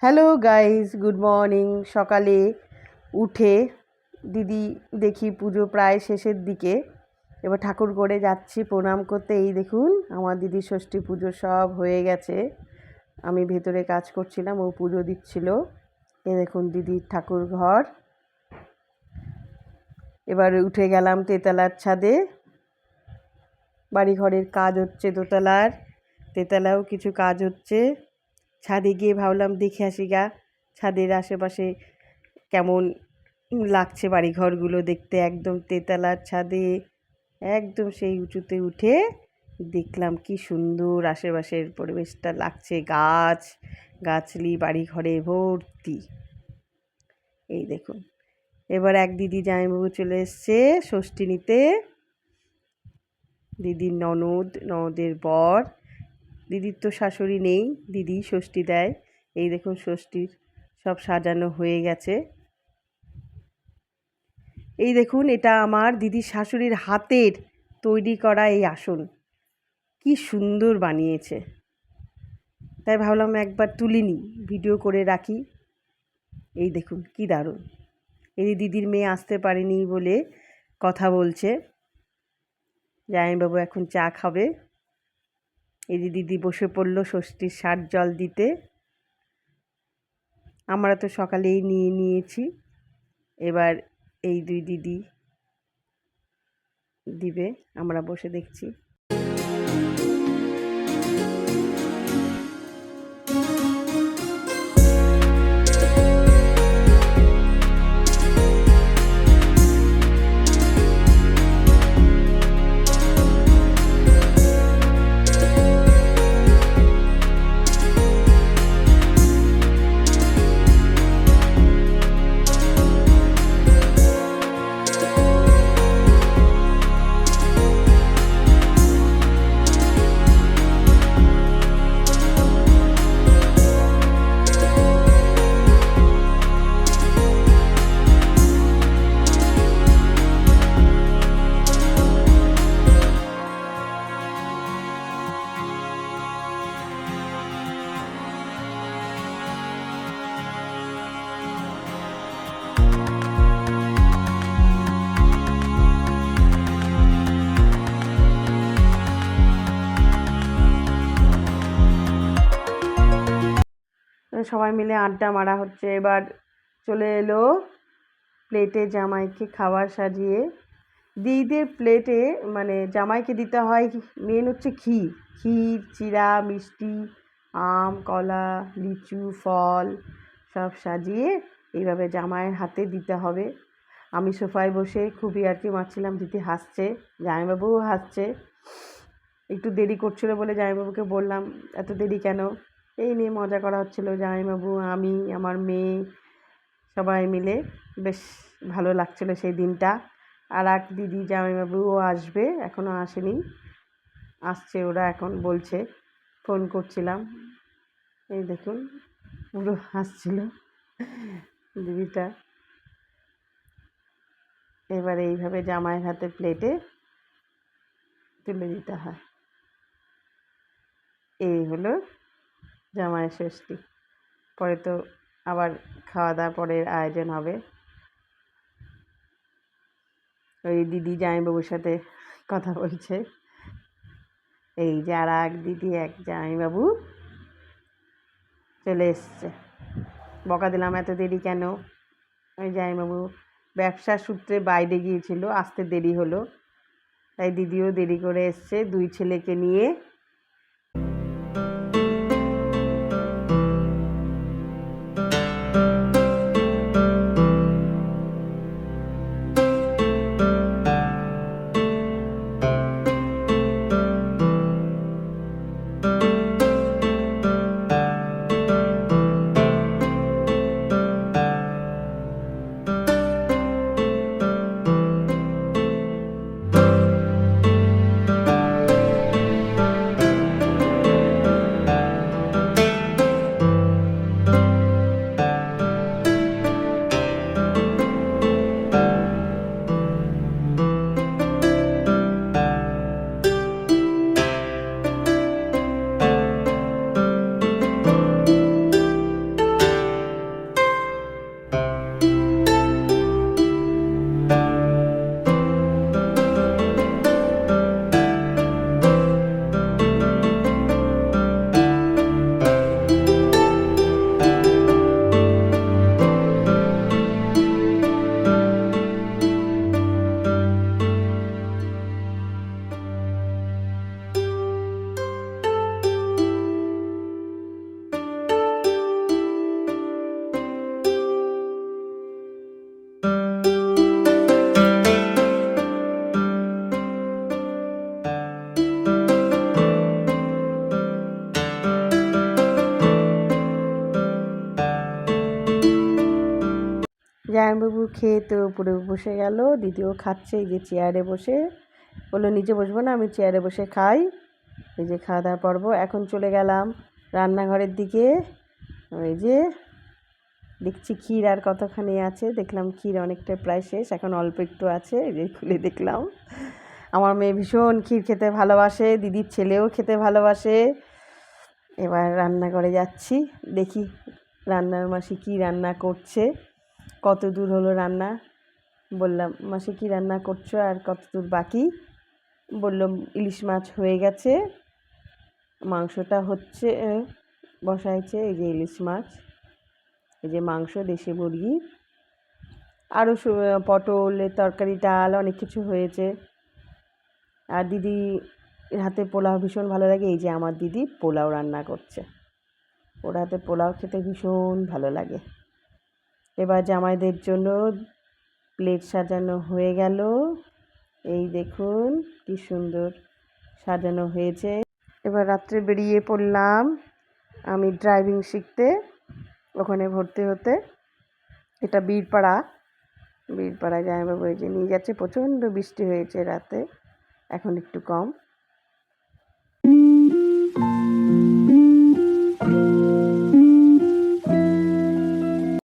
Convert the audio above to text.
Hello guys, good morning. সকালে উঠে দিদি দেখি পুজো প্রায় শেষের দিকে, এবার ঠাকুর করে যাচ্ছি প্রণাম করতে। এই দেখুন আমার দিদির ষষ্ঠী পুজো সব হয়ে গেছে। আমি ভেতরে কাজ করছিলাম, ও পুজো দিচ্ছিল। এই দেখুন দিদির ঠাকুর ঘর। এবার উঠে গেলাম তেতলার ছাদে। বাড়িঘরের কাজ হচ্ছে, দোতলার তেতলাও কিছু কাজ হচ্ছে। ছাদে গিয়ে ভাবলাম দেখে আসি গা, ছাদের আশেপাশে কেমন লাগছে বাড়িঘরগুলো দেখতে। একদম তেতলার ছাদে একদম সেই উঁচুতে উঠে দেখলাম কি সুন্দর আশেপাশের পরিবেশটা লাগছে, গাছ গাছলি বাড়িঘরে ভর্তি। এই দেখুন এবার এক দিদি জামাইবাবু চলে এসছে ষষ্ঠী নিতে। দিদির ননদের বর। দিদির তো শাশুড়ি নেই, দিদি ষষ্ঠী দেয়। এই দেখুন ষষ্ঠীর সব সাজানো হয়ে গেছে। এই দেখুন এটা আমার দিদির শাশুড়ির হাতের তৈরি করা এই আসন, কি সুন্দর বানিয়েছে। তাই ভাবলাম একবার তুলে নিই, ভিডিও করে রাখি। এই দেখুন কি দারুণ। এই দিদির মেয়ে আসতে পারেনি বলে কথা বলছে। জামাইবাবু এখন চা খাবে। এই যে দিদি বসে পড়লো ষষ্ঠীর ষাট জল দিতে। আমরা তো সকালেই নিয়ে নিয়েছি, এবার এই দুই দিদি দিবে, আমরা বসে দেখছি। সবাই মিলে আড্ডা মারা হচ্ছে। এবার চলে এলো প্লেটে জামাইকে খাবার সাজিয়ে। দিদিদের প্লেটে মানে জামাইকে দিতে হয় মেন হচ্ছে ক্ষীর, চিড়া, মিষ্টি, আম, কলা, লিচু, ফল সব সাজিয়ে এইভাবে জামাইয়ের হাতে দিতে হবে। আমি সোফায় বসে খুবই আর কি মারছিলাম, দিদি হাসছে, জামাইবাবুও হাসছে। একটু দেরি করছিল বলে জামাইবাবুকে বললাম এত দেরি কেন। এই নিয়ে মজা করা হচ্ছিলো, জামাইবাবু, আমি, আমার মেয়ে সবাই মিলে। বেশ ভালো লাগছিলো সেই দিনটা। আর এক দিদি জামাইবাবুও আসবে, এখনও আসেনি, আসছে ওরা এখন বলছে, ফোন করছিলাম। এই দেখুন পুরো হাসছিল দিদিটা। এবার এইভাবে জামাইয়ের হাতে প্লেটে তুলে দিতে হয়। এই হলো জামাইয়ের ষষ্ঠী। পরে তো আবার খাওয়া দাওয়া পরের আয়োজন হবে। ওই দিদি জামাইবাবুর সাথে কথা বলছে। এই যে আর এক দিদি এক জামাইবাবু চলে এসছে। বকা দিলাম এত দেরি কেন। ওই জামাইবাবু ব্যবসার সূত্রে বাইরে গিয়েছিল, আসতে দেরি হলো, তাই দিদিও দেরি করে এসছে দুই ছেলেকে নিয়ে। জামাইবাবু খেয়ে তো উপরে বসে গেল, দিদিও খাচ্ছে এই যে চেয়ারে বসে। বললো নিচে বসবো না, আমি চেয়ারে বসে খাই। এই যে খাওয়া দাওয়া পর্ব। এখন চলে গেলাম রান্নাঘরের দিকে। ওই যে দেখছি ক্ষীর আর কতখানি আছে, দেখলাম ক্ষীর অনেকটা প্রায় শেষ, এখন অল্প একটু আছে। এই যে খুলে দেখলাম। আমার মেয়ে ভীষণ ক্ষীর খেতে ভালোবাসে, দিদির ছেলেও খেতে ভালোবাসে। এবার রান্নাঘরে যাচ্ছি, দেখি রান্নার মাসি কী রান্না করছে, কত দূর হলো রান্না। বললাম মাসি কী রান্না করছো আর কত দূর বাকি। বলল ইলিশ মাছ হয়ে গেছে, মাংসটা হচ্ছে, বসাইছে। এই যে ইলিশ মাছ, এই যে মাংস দেশি মুরগি, আরও পটলের তরকারি, ডাল, অনেক কিছু হয়েছে। আর দিদি হাতে পোলাও ভীষণ ভালো লাগে। এই যে আমার দিদি পোলাও রান্না করছে, ওর হাতে পোলাও খেতে ভীষণ ভালো লাগে। এবার জামাইদের জন্য প্লেট সাজানো হয়ে গেল। এই দেখুন কি সুন্দর সাজানো হয়েছে। এবার রাত্রে বেরিয়ে পড়লাম আমি ড্রাইভিং শিখতে, ওখানে ভর্তি হতে। এটা বীরপাড়ায় জামাইবাবু এই যে নিয়ে যাচ্ছে। প্রচণ্ড বৃষ্টি হয়েছে রাতে, এখন একটু কম।